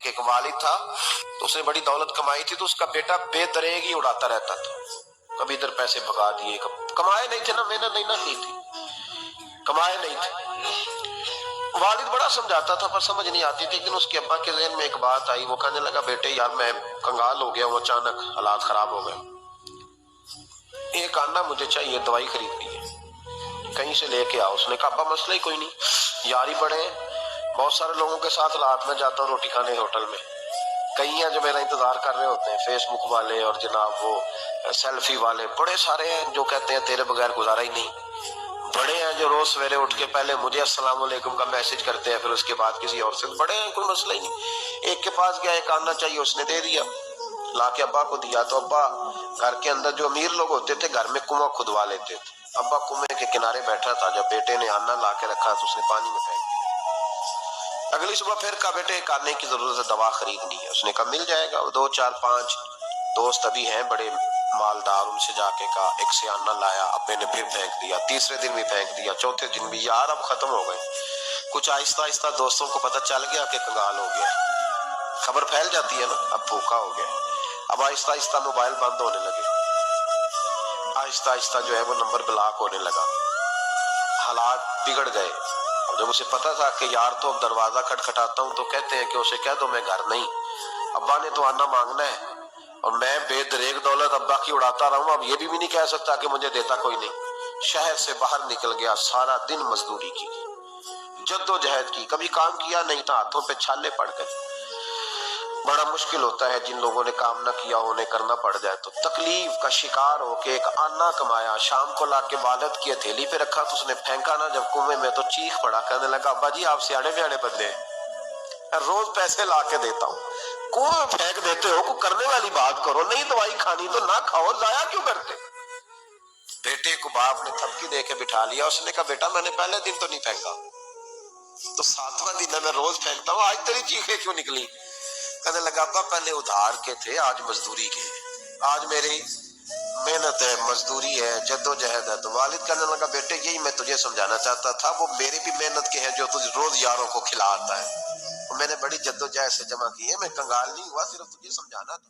کہ ایک والد تھا تو اس نے بڑی دولت کمائی تھی، تو اس کا بیٹا بے دریغ ہی اڑاتا رہتا تھا، کبھی ادھر پیسے بھگا دیے، کمائے نہیں تھے نا، محنت نہیں نہ کی تھی، کمائے نہیں تھے۔ والد بڑا سمجھاتا تھا پر سمجھ نہیں آتی تھی، لیکن اس کے ابا کے ذہن میں ایک بات آئی، وہ کہنے لگا بیٹے یار میں کنگال ہو گیا ہوں، اچانک حالات خراب ہو گئے، ایک آنا مجھے چاہیے، دوائی خریدنی ہے، کہیں سے لے کے آؤ۔ اس نے کہا ابا مسئلہ ہی کوئی نہیں، یار ہی بڑے ہیں، بہت سارے لوگوں کے ساتھ رات میں جاتا ہوں روٹی کھانے ہوٹل میں، کئی ہیں جو میرا انتظار کر رہے ہوتے ہیں، فیس بک والے اور جناب وہ سیلفی والے، بڑے سارے ہیں جو کہتے ہیں تیرے بغیر گزارا ہی نہیں، بڑے ہیں جو روز سویرے اٹھ کے پہلے مجھے السلام علیکم کا میسج کرتے ہیں، پھر اس کے بعد کسی اور سے، بڑے ہیں، کوئی مسئلہ ہی نہیں۔ ایک کے پاس گیا، ایک آنا چاہیے، اس نے دے دیا، لا کے ابا کو دیا، تو ابا گھر کے اندر جو امیر لوگ ہوتے تھے گھر میں کنواں کھدوا لیتے تھے، ابا کنویں کے کنارے بیٹھا تھا، جب بیٹے نے آنا لا کے رکھا تو اس نے پانی میں پھینک دیا۔ اگلی صبح پھر کہا بیٹے ایک آنے کی ضرورت ہے، دوا خریدنی ہے، اس نے کہا مل جائے گا، 2 4 5 دوست ابھی ہیں بڑے مالدار، ان سے جا کے کہا، ایک سے آنا لایا، ابے نے پھر پھینک دیا، تیسرے دن بھی پھینک دیا، چوتھے دن بھی، یار اب ختم ہو گئے۔ کچھ آہستہ آہستہ دوستوں کو پتہ چل گیا کہ کنگال ہو گیا، خبر پھیل جاتی ہے نا، اب بھوکا ہو گیا، اب آہستہ آہستہ موبائل بند ہونے لگے، آہستہ آہستہ جو ہے وہ نمبر بلاک ہونے لگا، حالات بگڑ گئے۔ اور جب اسے پتا تھا کہ یار تو اب دروازہ کھٹکھٹاتا ہوں تو کہتے ہیں کہ اسے کہہ دو میں گھر نہیں، ابا نے تو آنا مانگنا ہے، اور میں بے دریغ دولت ابا کی اڑاتا رہا ہوں، اب یہ بھی نہیں کہہ سکتا کہ مجھے دیتا کوئی نہیں۔ شہر سے باہر نکل گیا، سارا دن مزدوری کی، جد و جہد کی، کبھی کام کیا نہیں تھا، ہاتھوں پہ چھالے پڑ گئے۔ بڑا مشکل ہوتا ہے جن لوگوں نے کام نہ کیا ہو، انہیں کرنا پڑ جائے تو، تکلیف کا شکار ہو کے ایک آنا کمایا، شام کو لا کے والد کی ہتھیلی پہ رکھا تو اس نے پھینکا نا جب کنویں میں تو چیخ پڑا، کہنے لگا ابا جی آپ سیاڑے بیاڑے بندے ہیں، روز پیسے لا کے دیتا ہوں، کنویں میں پھینک دیتے ہو، کوئی کرنے والی بات کرو، نہیں دوائی کھانی تو نہ کھاؤ، ضائع کیوں کرتے؟ بیٹے کو باپ نے تھپکی دے کے بٹھا لیا، اس نے کہا بیٹا میں نے پہلے دن تو نہیں پھینکا، تو 7واں دن ہے میں روز پھینکتا ہوں، آج تیری چیخیں کیوں نکلی؟ کہنے لگا ابا پہلے ادھار کے تھے، آج مزدوری کے، آج میری محنت ہے، مزدوری ہے، جد و جہد ہے۔ تو والد کہنے لگا بیٹے یہی میں تجھے سمجھانا چاہتا تھا، وہ میری بھی محنت کے ہیں جو تجھ روز یاروں کو کھلاتا ہے، میں نے بڑی جد و جہد سے جمع کی ہے، میں کنگال نہیں ہوا، صرف تجھے سمجھانا تھا۔